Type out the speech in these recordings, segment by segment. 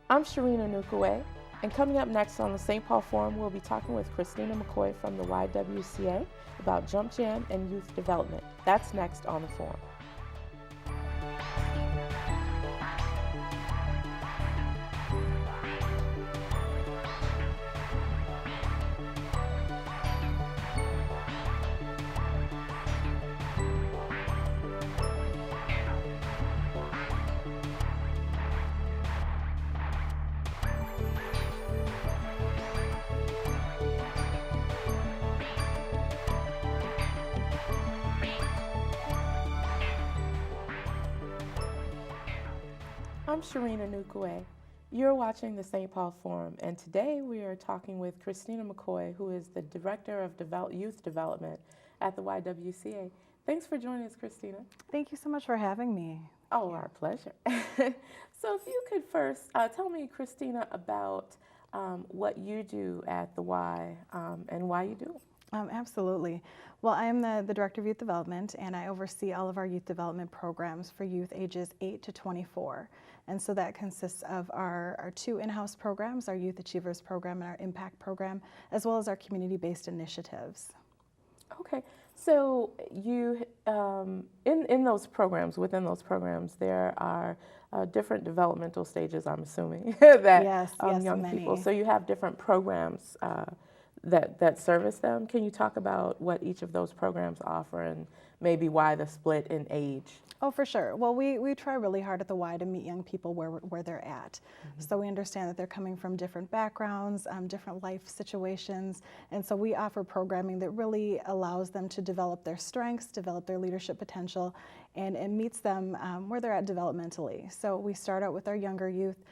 I'm Sherine Onukwuwe, and coming up next on the St. Paul Forum, we'll be talking with Christina McCoy from the YWCA about Jump Jam and youth development. That's next on the Forum. I'm Sherine Onukwuwe. You're watching the St. Paul Forum, and today we are talking with Christina McCoy, who is the Director of Youth Development at the YWCA. Thanks for joining us, Christina. Thank you so much for having me. Oh, our pleasure. So if you could first tell me, Christina, about what you do at the Y and why you do it. Absolutely. Well, I am the Director of Youth Development, and I oversee all of our youth development programs for youth ages 8 to 24. And so that consists of our two in-house programs, our Youth Achievers program and our Impact program, as well as our community-based initiatives. Okay, so you, in those programs, within those programs, there are different developmental stages, I'm assuming, that Yes, young many. people. So you have different programs that service them. Can you talk about what each of those programs offer and maybe why the split in age? Oh, for sure. Well, we try really hard at the Y to meet young people where they're at. Mm-hmm. So we understand that they're coming from different backgrounds, different life situations, and so we offer programming that really allows them to develop their strengths, develop their leadership potential, and it meets them where they're at developmentally. So we start out with our younger youth,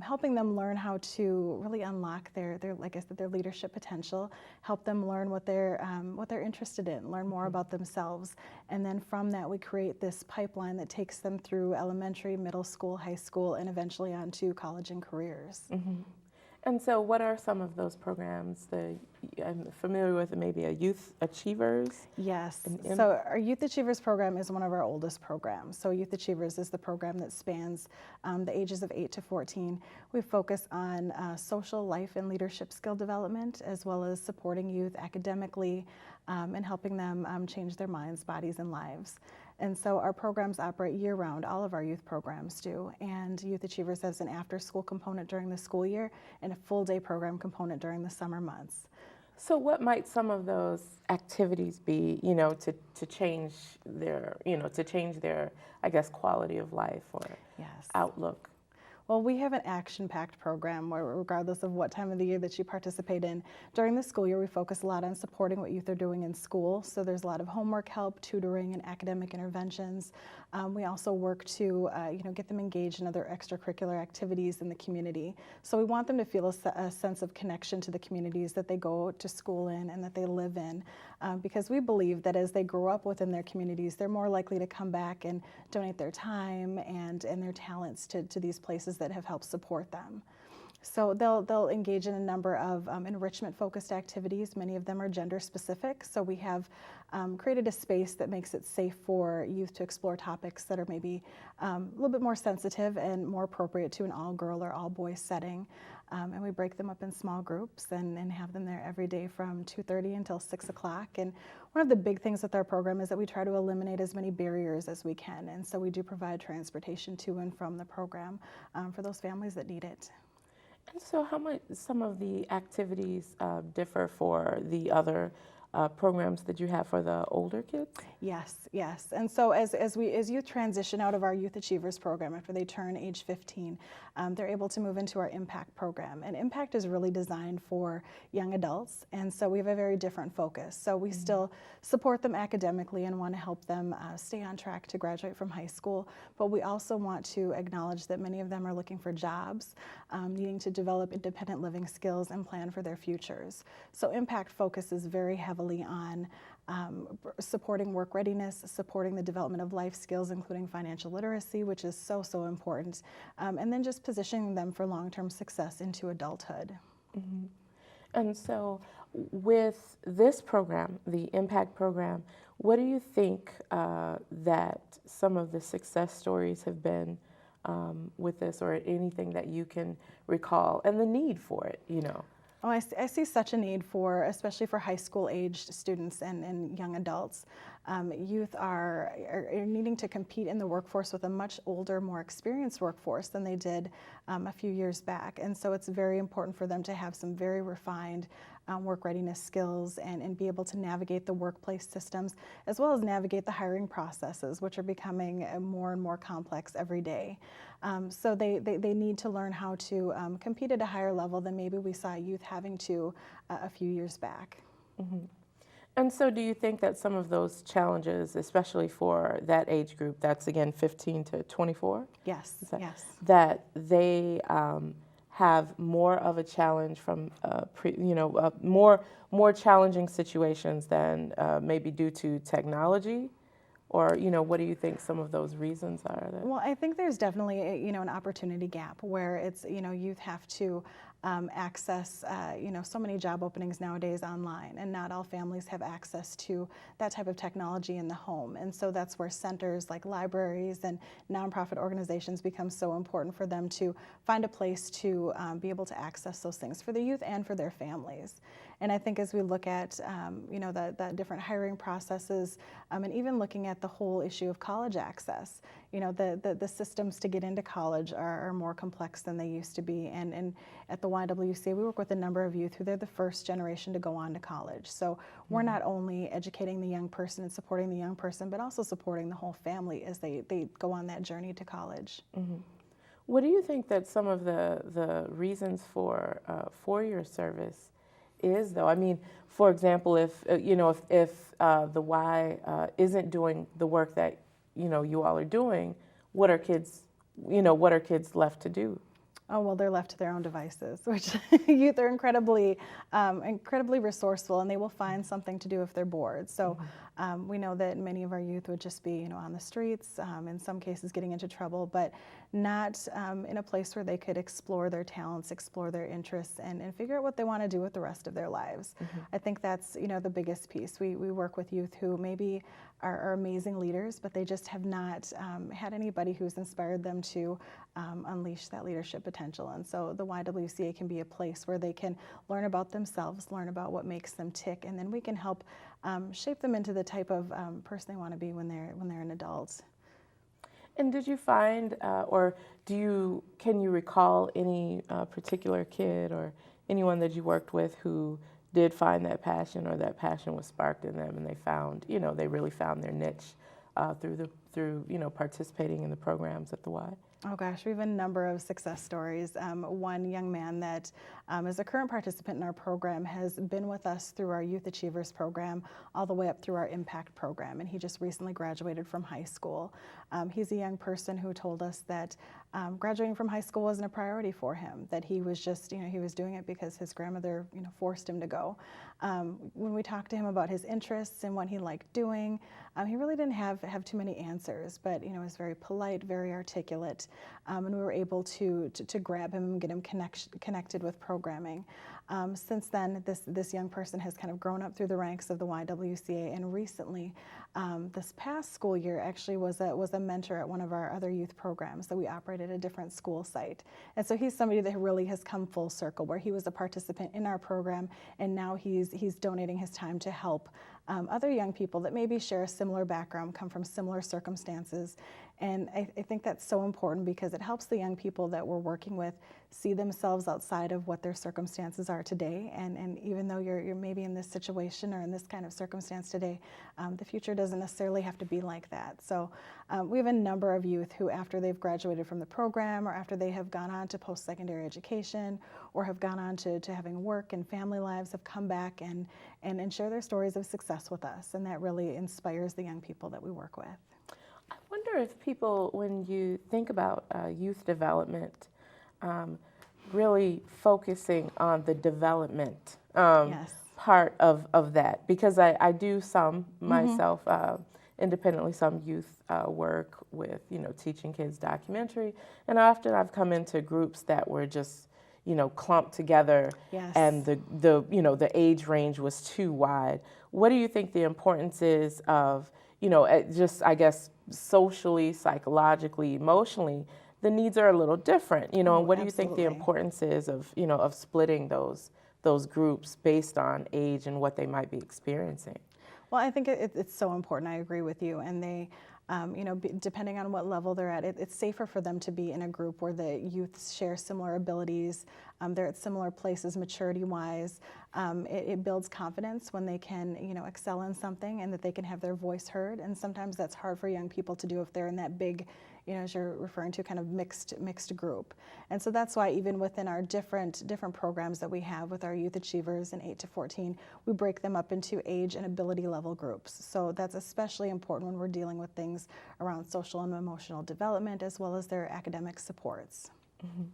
helping them learn how to really unlock their like I said, their leadership potential, help them learn what they're interested in, learn more about themselves, and then from that we create this pipeline that takes them through elementary, middle school, high school, and eventually on to college and careers. Mm-hmm. And so what are some of those programs? I'm familiar with maybe a Youth Achievers? Yes, so our Youth Achievers program is one of our oldest programs. So Youth Achievers is the program that spans the ages of 8 to 14. We focus on social life and leadership skill development, as well as supporting youth academically and helping them change their minds, bodies, and lives. And so our programs operate year-round, all of our youth programs do, and Youth Achievers has an after-school component during the school year and a full-day program component during the summer months. So what might some of those activities be, to change their, I guess, quality of life or outlook? Well, we have an action-packed program where, regardless of what time of the year that you participate in, during the school year we focus a lot on supporting what youth are doing in school. So there's a lot of homework help, tutoring, and academic interventions. We also work to get them engaged in other extracurricular activities in the community. So we want them to feel a sense of connection to the communities that they go to school in and that they live in, because we believe that as they grow up within their communities, they're more likely to come back and donate their time and their talents to these places that have helped support them. So they'll engage in a number of enrichment-focused activities. Many of them are gender-specific, so we have created a space that makes it safe for youth to explore topics that are maybe a little bit more sensitive and more appropriate to an all-girl or all-boys setting. And we break them up in small groups and have them there every day from 2:30 until 6 o'clock. And one of the big things with our program is that we try to eliminate as many barriers as we can. And so we do provide transportation to and from the program for those families that need it. And so how might some of the activities differ for the other programs that you have for the older kids? Yes. And so as youth transition out of our Youth Achievers program after they turn age 15, they're able to move into our Impact program. And Impact is really designed for young adults, and so we have a very different focus. So we still support them academically and want to help them stay on track to graduate from high school, but we also want to acknowledge that many of them are looking for jobs, needing to develop independent living skills and plan for their futures. So Impact focuses very heavily on supporting work readiness, supporting the development of life skills, including financial literacy, which is so important, and then just positioning them for long-term success into adulthood. Mm-hmm. And so with this program, the Impact program, what do you think that some of the success stories have been with this, or anything that you can recall, and the need for it, you know? Oh, I see such a need for, especially for high school aged students and young adults. Youth are needing to compete in the workforce with a much older, more experienced workforce than they did a few years back. And so it's very important for them to have some very refined work readiness skills and be able to navigate the workplace systems, as well as navigate the hiring processes, which are becoming more and more complex every day. So they need to learn how to compete at a higher level than maybe we saw youth having to a few years back. Mm-hmm. And so do you think that some of those challenges, especially for that age group, that's again 15 to 24? Yes, yes. That they have more of a challenge from, more challenging situations than maybe due to technology? Or, what do you think some of those reasons are? Well, I think there's definitely, an opportunity gap where it's, youth have to access, so many job openings nowadays online, and not all families have access to that type of technology in the home. And so that's where centers like libraries and nonprofit organizations become so important for them to find a place to be able to access those things for the youth and for their families. And I think as we look at, the different hiring processes, and even looking at the whole issue of college access, the systems to get into college are more complex than they used to be. And at the YWCA, we work with a number of youth who they're the first generation to go on to college. So we're not only educating the young person and supporting the young person, but also supporting the whole family as they go on that journey to college. Mm-hmm. What do you think that some of the reasons for your service is, though? I mean, for example, if the Y isn't doing the work that you all are doing, what are kids left to do? Oh, well, they're left to their own devices, which youth are incredibly resourceful, and they will find something to do if they're bored. So we know that many of our youth would just be, on the streets, in some cases getting into trouble, but not in a place where they could explore their talents, explore their interests, and figure out what they want to do with the rest of their lives. I think that's, the biggest piece. We work with youth who maybe are amazing leaders, but they just have not had anybody who's inspired them to unleash that leadership potential. And so the YWCA can be a place where they can learn about themselves, learn about what makes them tick, and then we can help shape them into the type of person they want to be when they're an adult. And did you find, can you recall any particular kid or anyone that you worked with who did find that passion, or that passion was sparked in them, and they found, they really found their niche through participating in the programs at the Y? Oh gosh, we have a number of success stories. One young man that is a current participant in our program has been with us through our Youth Achievers program all the way up through our Impact program, and he just recently graduated from high school. He's a young person who told us that graduating from high school wasn't a priority for him, that he was just, he was doing it because his grandmother, forced him to go. When we talked to him about his interests and what he liked doing, he really didn't have too many answers, but was very polite, very articulate, and we were able to grab him and get him connected with programming. Since then, this young person has kind of grown up through the ranks of the YWCA, and recently, this past school year, actually was a mentor at one of our other youth programs that we operate at a different school site. And so he's somebody that really has come full circle, where he was a participant in our program, and now he's donating his time to help other young people that maybe share a similar background, come from similar circumstances. And I think that's so important, because it helps the young people that we're working with see themselves outside of what their circumstances are today. And even though you're maybe in this situation or in this kind of circumstance today, the future doesn't necessarily have to be like that. So we have a number of youth who, after they've graduated from the program, or after they have gone on to post-secondary education, or have gone on to having work and family lives, have come back and share their stories of success with us. And that really inspires the young people that we work with. I wonder if people, when you think about youth development, really focusing on the development Yes. part of that, because I do some myself independently, some youth work with, teaching kids documentary, and often I've come into groups that were just, clumped together, Yes. and the age range was too wide. What do you think the importance is of, just, I guess, socially, psychologically, emotionally, the needs are a little different, you know, Oh, and what do you think the absolutely. importance is of, you know, of splitting those groups based on age and what they might be experiencing? Well, I think it's so important. I agree with you. And they, you know, depending on what level they're at, it's safer for them to be in a group where the youth share similar abilities. They're at similar places maturity-wise. It builds confidence when they can, you know, excel in something and that they can have their voice heard. And sometimes that's hard for young people to do if they're in that big, you know, as you're referring to, kind of mixed group. And so that's why even within our different programs that we have with our youth achievers in 8 to 14, we break them up into age and ability level groups. So that's especially important when we're dealing with things around social and emotional development as well as their academic supports. Mm-hmm.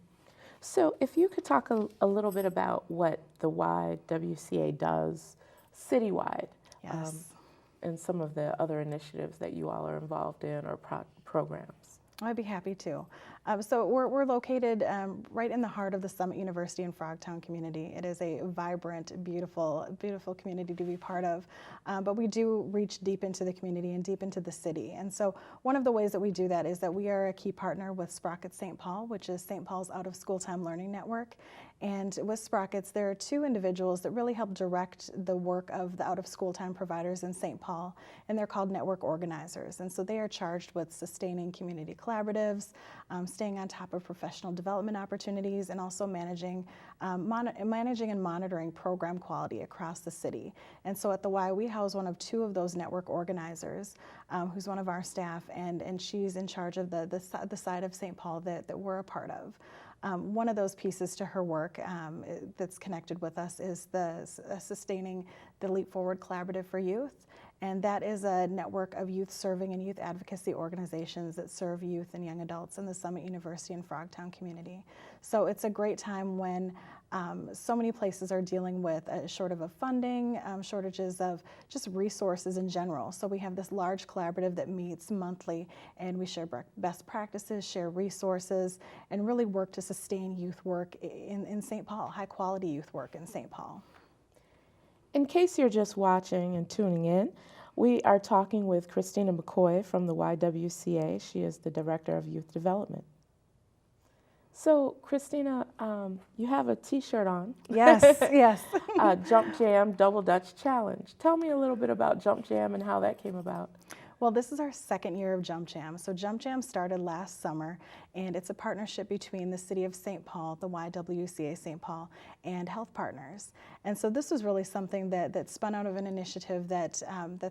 So if you could talk a little bit about what the YWCA does citywide, Yes. and some of the other initiatives that you all are involved in or programs. I'd be happy to. So we're located right in the heart of the Summit University and Frogtown community. It is a vibrant, beautiful community to be part of. But we do reach deep into the community and deep into the city. And so one of the ways that we do that is that we are a key partner with Sprocket St. Paul, which is St. Paul's out of school time learning network. And with Sprockets, there are two individuals that really help direct the work of the out of school time providers in St. Paul, and they're called network organizers. And so they are charged with sustaining community collaboratives, staying on top of professional development opportunities, and also managing and monitoring program quality across the city. And so at the Y, we house one of two of those network organizers, who's one of our staff, and she's in charge of the side of St. Paul that we're a part of. One of those pieces to her work that's connected with us is the sustaining the Leap Forward Collaborative for Youth. And that is a network of youth serving and youth advocacy organizations that serve youth and young adults in the Summit University and Frogtown community. So it's a great time when so many places are dealing with a shortage of funding, shortages of just resources in general. So we have this large collaborative that meets monthly, and we share best practices, share resources, and really work to sustain youth work in St. Paul, high quality youth work in St. Paul. In case you're just watching and tuning in, we are talking with Christina McCoy from the YWCA. She is the Director of Youth Development. So, Christina, you have a T-shirt on. Yes, yes. Jump Jam Double Dutch Challenge. Tell me a little bit about Jump Jam and how that came about. Well, this is our second year of Jump Jam. So Jump Jam started last summer, and it's a partnership between the City of St. Paul, the YWCA St. Paul, and Health Partners. And so this was really something that spun out of an initiative that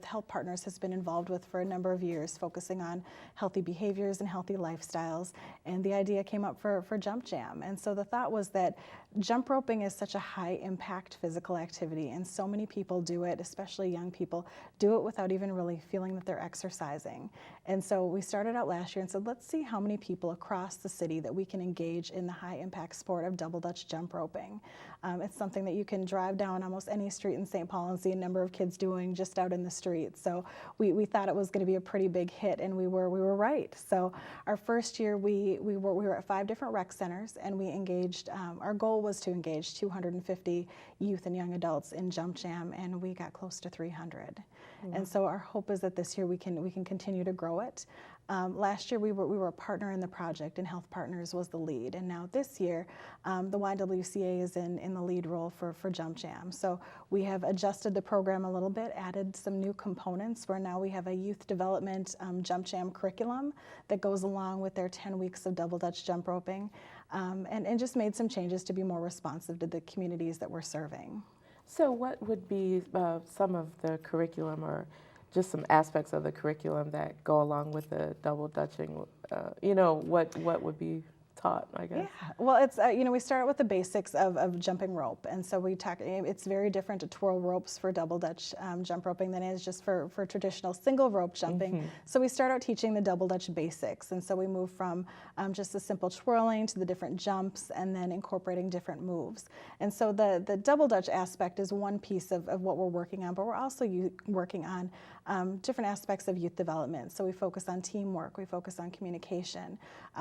Health Partners has been involved with for a number of years, focusing on healthy behaviors and healthy lifestyles. And the idea came up for Jump Jam. And so the thought was that jump roping is such a high impact physical activity, and so many people do it, especially young people, do it without even really feeling that they're exercising. And so we started out last year and said, let's see how many people across the city that we can engage in the high impact sport of double Dutch jump roping. It's something that you can drive down almost any street in St. Paul and see a number of kids doing just out in the street. So we thought it was going to be a pretty big hit, and we were right. So our first year we were at 5 different rec centers, and we engaged, our goal was to engage 250 youth and young adults in Jump Jam, and we got close to 300. Mm-hmm. And so our hope is that this year we can continue to grow it. Last year we were a partner in the project, and Health Partners was the lead. And now this year, the YWCA is in the lead role for Jump Jam. So we have adjusted the program a little bit, added some new components, where now we have a youth development Jump Jam curriculum that goes along with their 10 weeks of double Dutch jump roping, and just made some changes to be more responsive to the communities that we're serving. So what would be some of the curriculum, or just some aspects of the curriculum that go along with the double Dutching? What would be taught, I guess? Yeah, well, it's, we start with the basics of jumping rope. And so it's very different to twirl ropes for double Dutch jump roping than it is just for traditional single rope jumping. Mm-hmm. So we start out teaching the double Dutch basics. And so we move from just the simple twirling to the different jumps, and then incorporating different moves. And so the double Dutch aspect is one piece of what we're working on, but we're also working on different aspects of youth development. So we focus on teamwork, we focus on communication.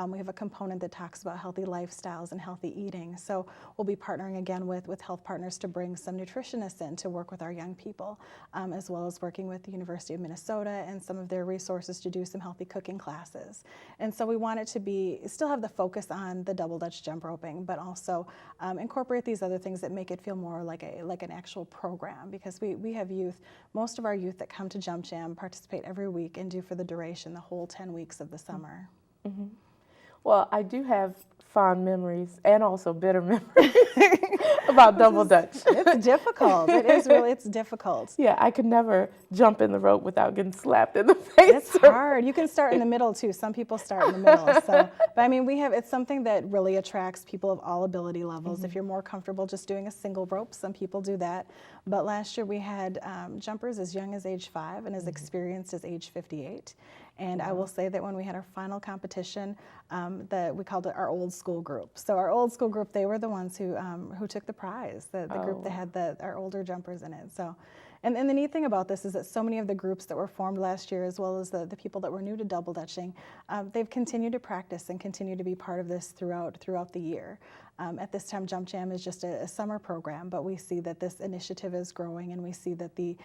We have a component that talks about healthy lifestyles and healthy eating. So we'll be partnering again with health partners to bring some nutritionists in to work with our young people, as well as working with the University of Minnesota and some of their resources to do some healthy cooking classes. And so we want it to still have the focus on the double Dutch jump roping, but also incorporate these other things that make it feel more like an actual program, because we have youth, most of our youth that come to Jump Jam participate every week and do for the duration, the whole 10 weeks of the summer. Mm-hmm. Well, I do have fond memories and also bitter memories about double Dutch. It's difficult. It's difficult. Yeah, I could never jump in the rope without getting slapped in the face. It's hard. You can start in the middle too. Some people start in the middle. But I mean, it's something that really attracts people of all ability levels. Mm-hmm. If you're more comfortable just doing a single rope, some people do that. But last year we had jumpers as young as age 5 and as experienced as age 58. And I will say that when we had our final competition, we called it our old school group. So our old school group, they were the ones who took the prize, the group that had our older jumpers in it. So, and the neat thing about this is that so many of the groups that were formed last year, as well as the people that were new to double dutching, they've continued to practice and continue to be part of this throughout the year. At this time, Jump Jam is just a summer program, but we see that this initiative is growing, and we see that the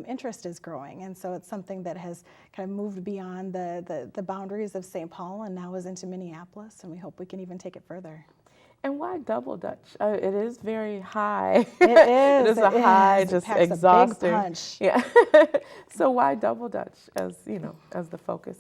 interest is growing. And so it's something that has kind of moved beyond the boundaries of St. Paul and now is into Minneapolis, and we hope we can even take it further. And why double Dutch? It is very high. It is. It is a high, just exhausting. A big punch. Yeah. So why double Dutch as the focus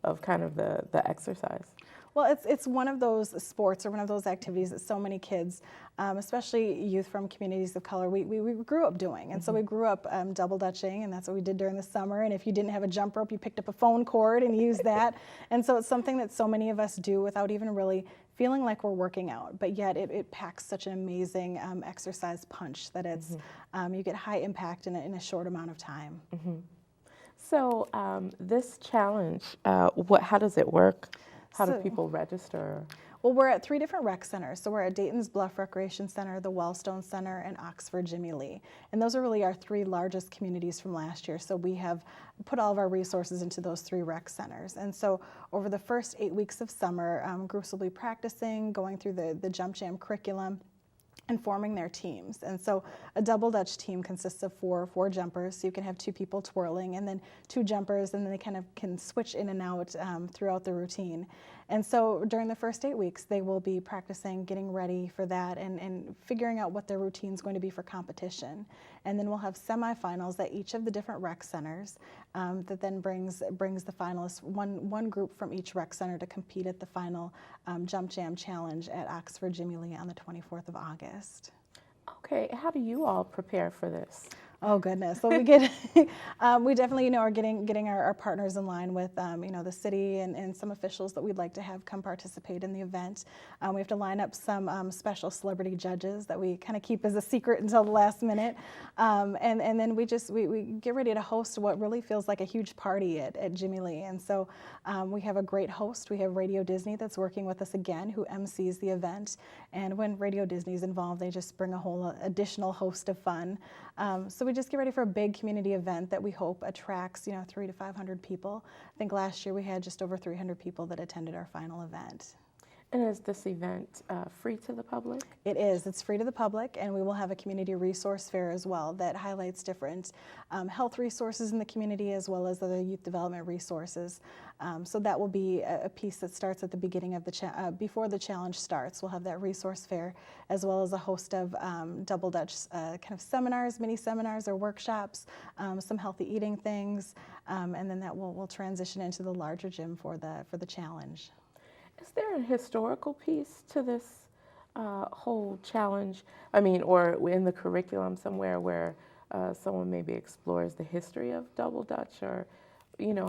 of kind of the exercise? Well, it's one of those sports or one of those activities that so many kids, especially youth from communities of color, we grew up doing. And so we grew up double dutching, and that's what we did during the summer. And if you didn't have a jump rope, you picked up a phone cord and used that. And so it's something that so many of us do without even really feeling like we're working out, but yet it packs such an amazing exercise punch that it's you get high impact in a short amount of time. Mm-hmm. So this challenge, how does it work? How do people register? Well, we're at 3 different rec centers. So we're at Dayton's Bluff Recreation Center, the Wellstone Center, and Oxford Jimmy Lee. And those are really our 3 largest communities from last year. So we have put all of our resources into those 3 rec centers. And so over the first 8 weeks of summer, groups will be practicing, going through the Jump Jam curriculum, and forming their teams. And so a double Dutch team consists of four jumpers, so you can have 2 people twirling, and then 2 jumpers, and then they kind of can switch in and out throughout the routine. And so during the first 8 weeks, they will be practicing, getting ready for that, and figuring out what their routine is going to be for competition. And then we'll have semifinals at each of the different rec centers that then brings the finalists, one group from each rec center, to compete at the final Jump Jam Challenge at Oxford Jimmy Lee on the 24th of August. Okay, how do you all prepare for this? Oh goodness! So we get, we definitely are getting our partners in line with the city and some officials that we'd like to have come participate in the event. We have to line up some special celebrity judges that we kind of keep as a secret until the last minute, and then we get ready to host what really feels like a huge party at Jimmy Lee. And so we have a great host. We have Radio Disney that's working with us again, who MCs the event. And when Radio Disney's involved, they just bring a whole additional host of fun. So we just get ready for a big community event that we hope attracts 300 to 500 people. I think last year we had just over 300 people that attended our final event. And is this event free to the public? It is. It's free to the public, and we will have a community resource fair as well that highlights different health resources in the community, as well as other youth development resources. So that will be a piece that starts at the beginning of before the challenge starts. We'll have that resource fair, as well as a host of double Dutch kind of seminars, mini seminars or workshops, some healthy eating things, and then that will transition into the larger gym for the challenge. Is there a historical piece to this whole challenge? I mean, or in the curriculum somewhere where someone maybe explores the history of double Dutch, or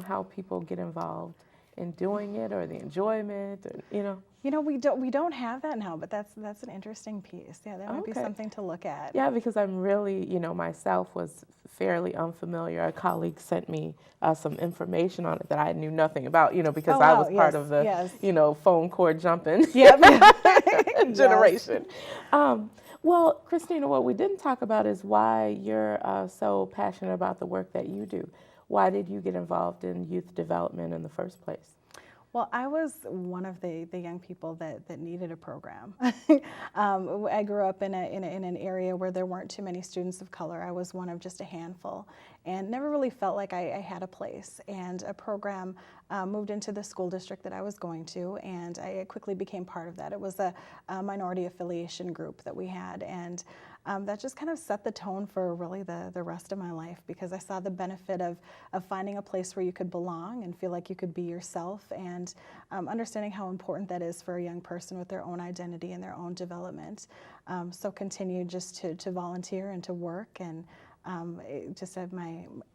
how people get involved in doing it, or the enjoyment, or, we don't have that now, but that's an interesting piece. Yeah, that might be something to look at. Yeah, because I'm really, myself was fairly unfamiliar. A colleague sent me some information on it that I knew nothing about, because I was part of the, phone cord jumping generation. Well, Christina, what we didn't talk about is why you're so passionate about the work that you do. why did you get involved in youth development in the first place? Well, I was one of the young people that needed a program. I grew up in an area where there weren't too many students of color. I was one of just a handful and never really felt like I had a place. And a program moved into the school district that I was going to, and I quickly became part of that. It was a minority affiliation group that we had, and that just kind of set the tone for really the rest of my life, because I saw the benefit of finding a place where you could belong and feel like you could be yourself, and understanding how important that is for a young person with their own identity and their own development. So continued just to volunteer and to work, and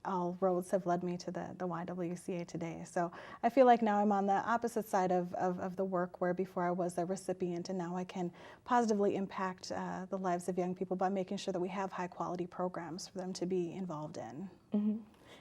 all roads have led me to the YWCA today. So I feel like now I'm on the opposite side of the work, where before I was a recipient, and now I can positively impact the lives of young people by making sure that we have high quality programs for them to be involved in. Mm-hmm.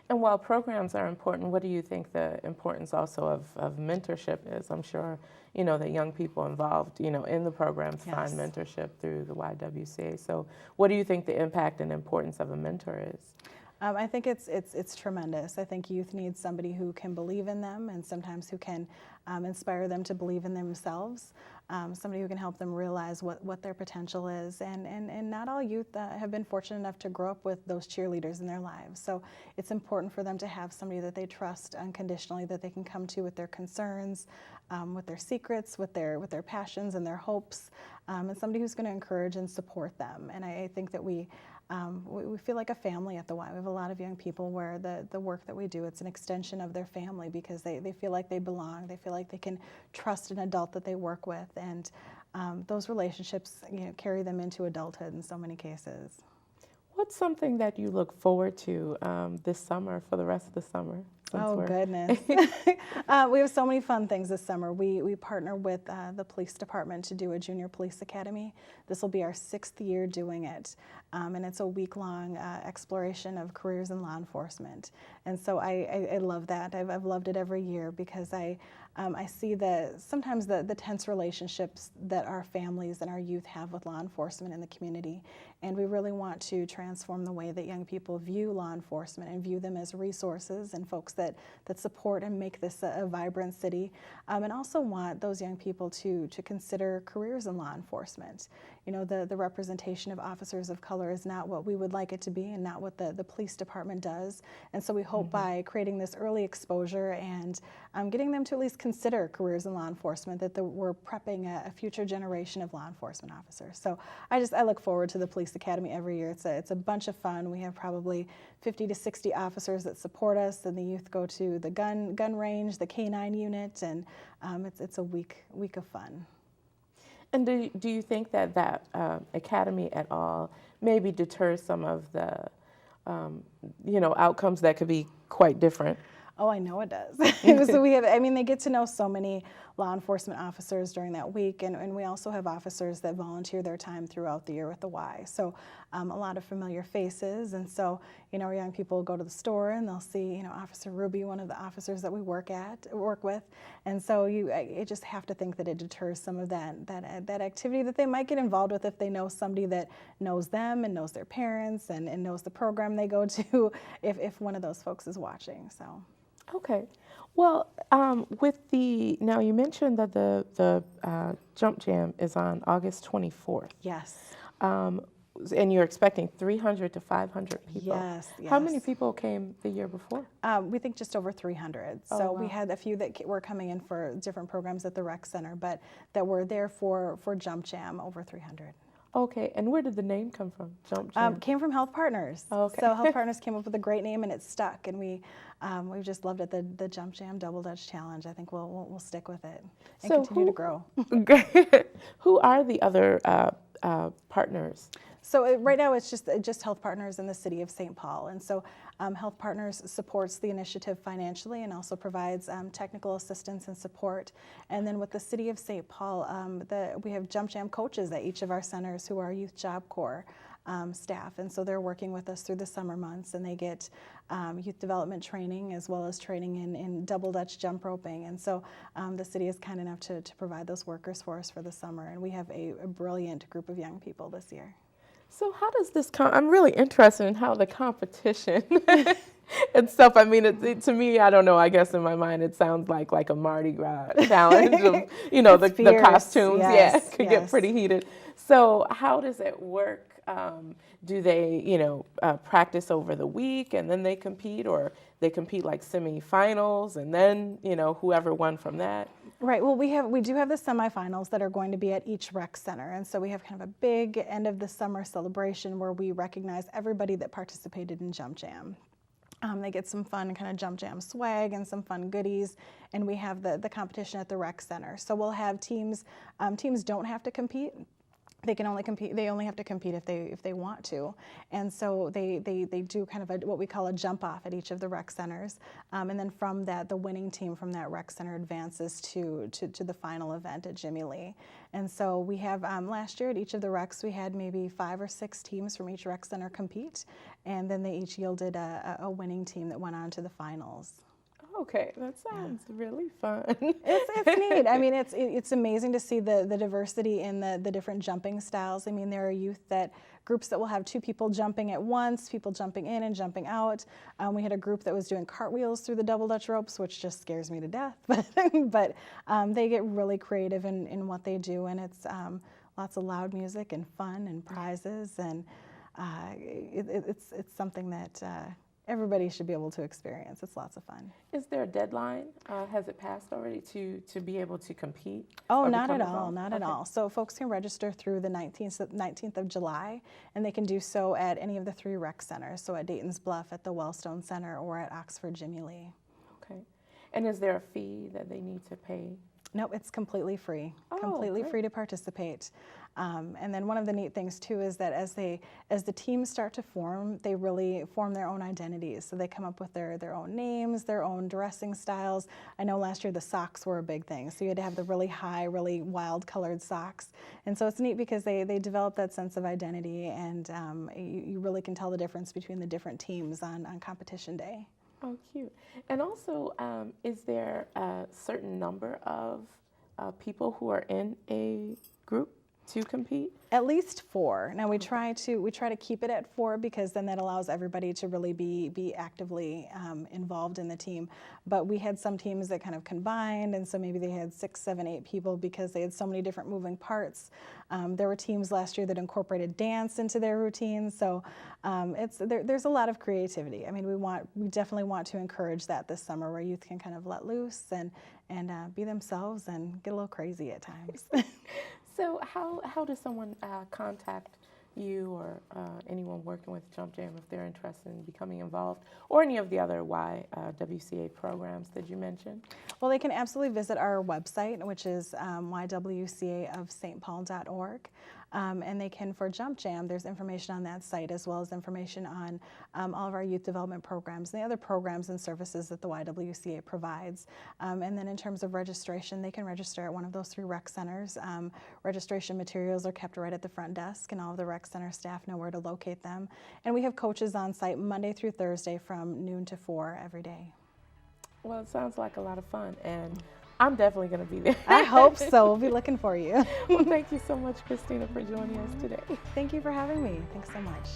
And while programs are important, what do you think the importance also of mentorship is? I'm sure, that young people involved, in the programs Yes. find mentorship through the YWCA. So what do you think the impact and importance of a mentor is? I think it's tremendous. I think youth need somebody who can believe in them, and sometimes who can inspire them to believe in themselves. Somebody who can help them realize what their potential is. And not all youth have been fortunate enough to grow up with those cheerleaders in their lives. So it's important for them to have somebody that they trust unconditionally, that they can come to with their concerns, with their secrets, with their passions and their hopes, and somebody who's going to encourage and support them. And I think that we feel like a family at the Y. We have a lot of young people where the work that we do, it's an extension of their family, because they feel like they belong. They feel like they can trust an adult that they work with, and those relationships carry them into adulthood in so many cases. What's something that you look forward to this summer, for the rest of the summer? Oh, goodness. We have so many fun things this summer. We partner with the police department to do a junior police academy. This will be our 6th year doing it, and it's a week-long exploration of careers in law enforcement. And so I love that. I've loved it every year, because I see sometimes the tense relationships that our families and our youth have with law enforcement in the community. And we really want to transform the way that young people view law enforcement and view them as resources and folks that support and make this a vibrant city, and also want those young people to consider careers in law enforcement. The representation of officers of color is not what we would like it to be, and not what the police department does. And so we hope by creating this early exposure and getting them to at least consider careers in law enforcement, that we're prepping a future generation of law enforcement officers. So I look forward to the Police Academy every year. It's a bunch of fun. We have probably 50 to 60 officers that support us, and the youth go to the gun range, the K-9 unit, and it's a week of fun. And do you think that academy at all maybe deters some of the outcomes that could be quite different? Oh, I know it does. So they get to know so many law enforcement officers during that week, and we also have officers that volunteer their time throughout the year with the Y. So a lot of familiar faces, and so our young people go to the store and they'll see Officer Ruby, one of the officers that we work with, and so you just have to think that it deters some of that activity that they might get involved with if they know somebody that knows them and knows their parents and knows the program they go to, if one of those folks is watching. So. Okay. Well, now you mentioned that the Jump Jam is on August 24th. Yes. And you're expecting 300 to 500 people. Yes. How many people came the year before? We think just over 300. Oh, so wow. We had a few that were coming in for different programs at the rec center, but that were there for Jump Jam, over 300. Okay, and where did the name come from, Jump Jam? Came from Health Partners. Oh, okay. So Health Partners came up with a great name, and it stuck, and we've just loved it. The Jump Jam Double Dutch Challenge. I think we'll stick with it and continue to grow. Great. Who are the other partners? So right now it's just Health Partners in the city of St. Paul, and so Health Partners supports the initiative financially and also provides technical assistance and support. And then with the city of St. Paul, we have Jump Jam coaches at each of our centers who are Youth Job Corps staff, and so they're working with us through the summer months, and they get youth development training as well as training in double Dutch jump roping. And so the city is kind enough to provide those workers for us for the summer, and we have a brilliant group of young people this year. So how does this I'm really interested in how the competition and stuff. I mean, to me, I don't know. I guess in my mind, it sounds like a Mardi Gras challenge of, the costumes. Yes, Yeah, could get pretty heated. So how does it work? Do they, practice over the week and then they compete, or they compete like semifinals and then, whoever won from that? Right. Well, we do have the semifinals that are going to be at each rec center, and so we have kind of a big end of the summer celebration where we recognize everybody that participated in Jump Jam. They get some fun kind of Jump Jam swag and some fun goodies, and we have the competition at the rec center. So we'll have teams. Teams don't have to compete. They can only compete. They only have to compete if they want to, and so they do kind of what we call a jump off at each of the rec centers, and then from that, the winning team from that rec center advances to the final event at Jimmy Lee. And so we have last year at each of the recs we had maybe 5 or 6 teams from each rec center compete, and then they each yielded a winning team that went on to the finals. Okay, that sounds really fun. It's neat. I mean, it's amazing to see the diversity in the different jumping styles. I mean, there are groups that will have 2 people jumping at once, people jumping in and jumping out. We had a group that was doing cartwheels through the double Dutch ropes, which just scares me to death. But they get really creative in what they do, and it's lots of loud music and fun and prizes, and it's something that everybody should be able to experience. It's lots of fun. Is there a deadline? Has it passed already to be able to compete? Oh, not at all, not at all. So folks can register through the 19th of July, and they can do so at any of the 3 rec centers, so at Dayton's Bluff, at the Wellstone Center, or at Oxford Jimmy Lee. Okay. And is there a fee that they need to pay? Nope, it's completely free. Oh, completely great. Free to participate. And then one of the neat things too is that as the teams start to form, they really form their own identities. So they come up with their own names, their own dressing styles. I know last year the socks were a big thing, so you had to have the really high, really wild colored socks. And so it's neat because they develop that sense of identity, and you really can tell the difference between the different teams on competition day. Oh, cute. And also, is there a certain number of people who are in a group to compete? At least 4. Now we try to keep it at 4 because then that allows everybody to really be actively involved in the team. But we had some teams that kind of combined, and so maybe they had 6, 7, 8 people because they had so many different moving parts. There were teams last year that incorporated dance into their routines. So there's a lot of creativity. I mean, we definitely want to encourage that this summer, where youth can kind of let loose and be themselves and get a little crazy at times. So how does someone contact you or anyone working with Jump Jam if they're interested in becoming involved, or any of the other YWCA programs that you mentioned? Well, they can absolutely visit our website, which is YWCA.org. And they can, for Jump Jam, there's information on that site, as well as information on all of our youth development programs and the other programs and services that the YWCA provides. And then in terms of registration, they can register at one of those 3 rec centers. Registration materials are kept right at the front desk, and all of the rec center staff know where to locate them. And we have coaches on site Monday through Thursday from noon to 4 every day. Well, it sounds like a lot of fun, and I'm definitely going to be there. I hope so. We'll be looking for you. Well, thank you so much, Christina, for joining us today. Thank you for having me. Thanks so much.